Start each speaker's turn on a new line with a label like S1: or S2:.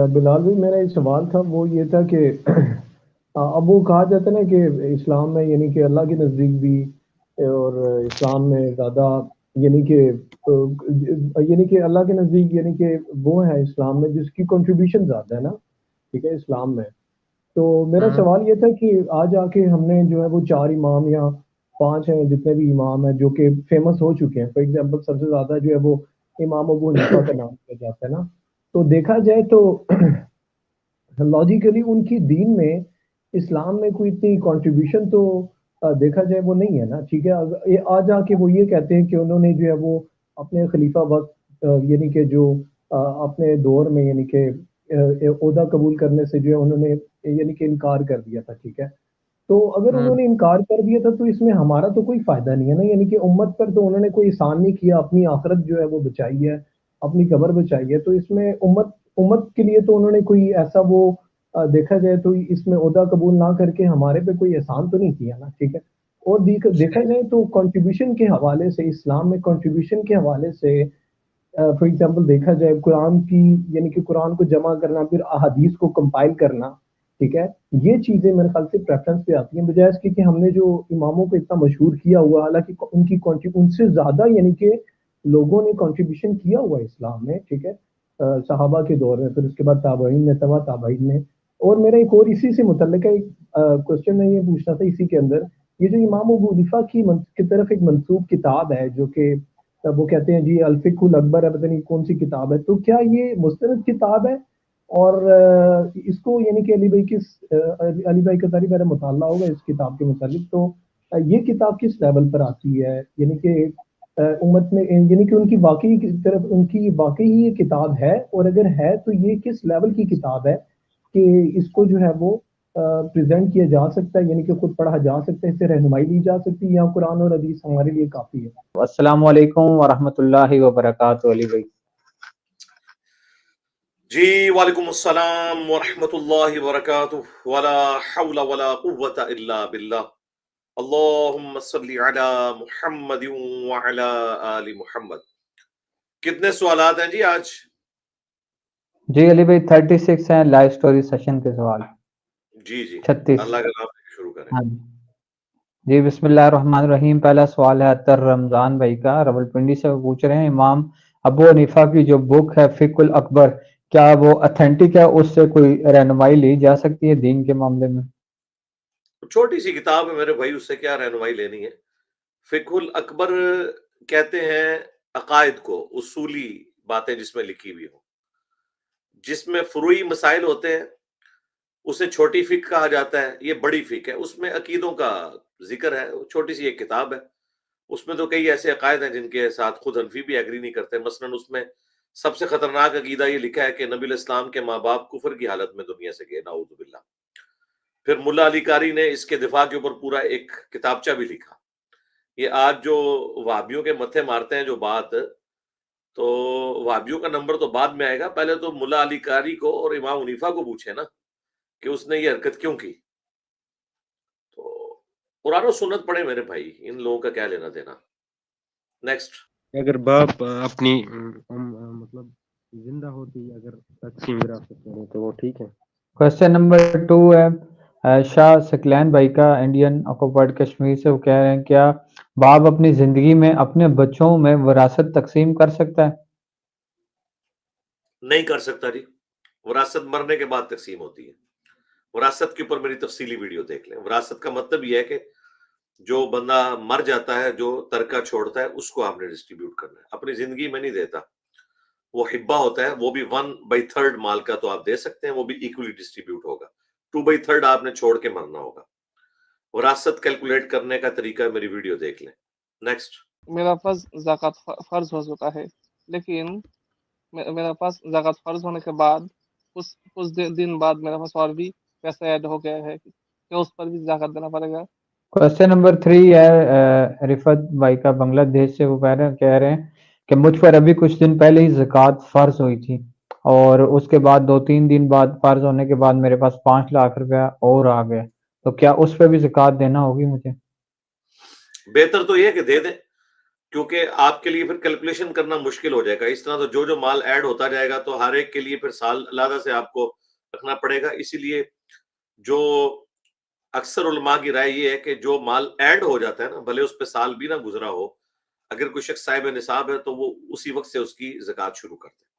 S1: بلال بھائی، میرا ایک سوال تھا، وہ یہ تھا کہ اب وہ کہا جاتا ہے نا کہ اسلام میں یعنی کہ اللہ کے نزدیک بھی اور اسلام میں زیادہ یعنی کہ یعنی کہ اللہ کے نزدیک یعنی کہ وہ ہے اسلام میں جس کی کنٹریبیوشن زیادہ ہے نا، ٹھیک ہے، اسلام میں. تو میرا
S2: ہوں
S1: سوال یہ تھا کہ آج آ کے ہم نے جو ہے وہ 4 امام یا 5 ہیں جتنے بھی امام ہیں جو کہ فیمس ہو چکے ہیں. فار ایگزامپل سب سے زیادہ جو ہے وہ امام ابو حنیفہ کا نام لیا جاتا ہے نا. تو دیکھا جائے تو لاجیکلی ان کی دین میں اسلام میں کوئی اتنی کنٹریبیوشن تو دیکھا جائے وہ نہیں ہے نا. ٹھیک ہے، یہ آج آ کے وہ یہ کہتے ہیں کہ انہوں نے جو ہے وہ اپنے خلیفہ وقت یعنی کہ جو اپنے دور میں یعنی کہ عہدہ قبول کرنے سے جو ہے انہوں نے یعنی کہ انکار کر دیا تھا. ٹھیک ہے، تو اگر انہوں
S2: ہوں
S1: نے انکار کر دیا تھا تو اس میں ہمارا تو کوئی فائدہ نہیں ہے نا. یعنی کہ امت پر تو انہوں نے کوئی احسان نہیں کیا، اپنی آخرت جو ہے وہ بچائی ہے، اپنی قبر بچائی ہے. تو اس میں امت کے لیے تو انہوں نے کوئی ایسا وہ دیکھا جائے تو اس میں عہدہ قبول نہ کر کے ہمارے پہ کوئی احسان تو نہیں کیا نا. ٹھیک ہے، اور دیکھا جائے تو کنٹریبیوشن کے حوالے سے اسلام میں کنٹریبیوشن کے حوالے سے فار ایگزامپل دیکھا جائے قرآن کی یعنی کہ قرآن کو جمع کرنا، پھر احادیث کو کمپائل کرنا. ٹھیک ہے، یہ چیزیں میرے خیال سے پریفرنس پہ آتی ہیں، بجائے اس کے کہ ہم نے جو اماموں کو اتنا مشہور کیا ہوا، حالانکہ ان سے زیادہ یعنی کہ لوگوں نے کنٹریبیوشن کیا ہوا ہے اسلام میں. ٹھیک ہے، صحابہ کے دور میں، پھر اس کے بعد تابعین نے، تبع تابعین نے. اور میرا ایک اور اسی سے متعلق ہے ایک کوشچن میں یہ پوچھنا تھا اسی کے اندر، یہ جو امام ابو حنیفہ کی طرف ایک منسوب کتاب ہے جو کہ وہ کہتے ہیں جی الفقہ الاکبر ہے، پتہ نہیں کون سی کتاب ہے، تو کیا یہ مستند کتاب ہے؟ اور اس کو یعنی کہ علی بھائی کا تاری میرا مطالعہ ہوگا اس کتاب کے متعلق. تو یہ کتاب کس لیول پر آتی ہے؟ یعنی کہ امت میں یعنی کہ ان کی واقعی کی طرف ان کی واقعی یہ کتاب ہے، اور اگر ہے تو یہ کس لیول کی کتاب ہے کہ اس کو جو ہے وہ پریزنٹ کیا جا سکتا ہے، یعنی کہ خود پڑھا جا سکتا ہے، اس سے رہنمائی لی جا سکتی ہے، یا قرآن اور حدیث ہمارے لیے کافی ہے؟
S2: السلام علیکم ورحمۃ اللہ وبرکاتہ. علی بھائی
S3: جی وعلیکم السلام ورحمۃ اللہ وبرکاتہ. ولا حول ولا قوۃ الا باللہ. اللہم صلی علی محمد وعلی آل محمد. کتنے سوالات ہیں جی آج؟
S2: جی علی بھائی 36 ہیں لائف سٹوری سیشن کے سوال.
S3: جی
S2: 36.
S3: اللہ کا نام لے کے شروع کریں.
S2: ہاں جی بسم اللہ الرحمن الرحیم. پہلا سوال ہے اطہر رمضان بھائی کا، راولپنڈی سے. وہ پوچھ رہے ہیں امام ابو حنیفہ کی جو بک ہے فقہ الاکبر، کیا وہ اتھینٹک ہے؟ اس سے کوئی رہنمائی لی جا سکتی ہے دین کے معاملے میں؟
S3: چھوٹی سی کتاب ہے میرے بھائی، اس سے کیا رہنمائی لینی ہے؟ فقہ الاکبر کہتے ہیں عقائد کو، اصولی باتیں جس میں لکھی ہوئی ہوں، جس میں فروعی مسائل ہوتے ہیں اسے چھوٹی فقہ کہا جاتا ہے. یہ بڑی فقہ ہے، اس میں عقیدوں کا ذکر ہے. چھوٹی سی ایک کتاب ہے، اس میں تو کئی ایسے عقائد ہیں جن کے ساتھ خود حنفی بھی ایگری نہیں کرتے. مثلاً اس میں سب سے خطرناک عقیدہ یہ لکھا ہے کہ نبی علیہ السلام کے ماں باپ کفر کی حالت میں دنیا سے گئے، نعوذ باللہ. پھر ملا علی قاری نے اس کے دفاع کے اوپر پورا ایک کتابچہ بھی لکھا. یہ آج جو وہابیوں کے متھے مارتے ہیں جو بات، تو وہابیوں کا نمبر تو بعد میں آئے گا. پہلے تو ملا علی قاری کو اور امام حنیفہ کو پوچھے نا کہ اس نے یہ حرکت کیوں کی. تو قرآن و سنت پڑھے میرے بھائی، ان لوگوں کا کیا لینا دینا. نیکسٹ.
S4: اگر باپ اپنی مطلب زندہ ہوتی اگر تقسیم وراثت کرے تو وہ ٹھیک ہے؟
S2: کوشچن نمبر 2 ہے شاہ سکلین بھائی کا، انڈین آکوپائڈ کشمیر سے. وہ کہہ رہے ہیں کیا باپ اپنی زندگی میں اپنے بچوں میں وراثت تقسیم کر سکتا ہے؟
S3: نہیں کر سکتا جی. وراثت مرنے کے بعد تقسیم ہوتی ہے. وراثت کے اوپر میری تفصیلی ویڈیو دیکھ لیں. وراثت کا مطلب یہ ہے کہ جو بندہ مر جاتا ہے، جو ترکہ چھوڑتا ہے، اس کو آپ نے ڈسٹریبیوٹ کرنا ہے. اپنی زندگی میں نہیں دیتا. وہ حبہ ہوتا ہے، وہ بھی 1/3 مال کا تو آپ دے سکتے ہیں، وہ بھی ایکولی ڈسٹریبیوٹ ہوگا. 2/3 آپ نے چھوڑ کے مرنا ہوگا. وراثت کیلکولیٹ کرنے کا طریقہ میری ویڈیو دیکھ لیں. نیکسٹ.
S5: میرا پاس زکوٰۃ فرض ہو چکا ہے، لیکن میرا پاس زکوٰۃ فرض ہونے کے بعد کچھ دن بعد میرا پاس اور بھی پیسہ ایڈ ہو گیا ہے، کیا اس پر بھی زکوٰۃ دینا پڑے گا؟
S2: کوشچن نمبر 3 ہے رفت بھائی کا، بنگلہ دیش سے. وہ کہہ رہے ہیں کہ مجھ پر ابھی کچھ دن پہلے ہی زکوٰۃ فرض ہوئی تھی، اور اس کے بعد 2-3 دن بعد فرض ہونے کے بعد میرے پاس 5 لاکھ روپیہ اور آ گیا، تو کیا اس پہ بھی زکوٰۃ دینا ہوگی مجھے؟
S3: بہتر تو یہ کہ دے دیں. کیونکہ آپ کے لیے پھر کیلکولیشن کرنا مشکل ہو جائے گا. اس طرح تو جو مال ایڈ ہوتا جائے گا تو ہر ایک کے لیے پھر سال علیحدہ سے آپ کو رکھنا پڑے گا. اسی لیے جو اکثر علماء کی رائے یہ ہے کہ جو مال ایڈ ہو جاتا ہے نا، بھلے اس پہ سال بھی نہ گزرا ہو، اگر کوئی شخص صاحب نصاب ہے تو وہ اسی وقت سے اس کی زکوٰۃ شروع کرتے ہیں.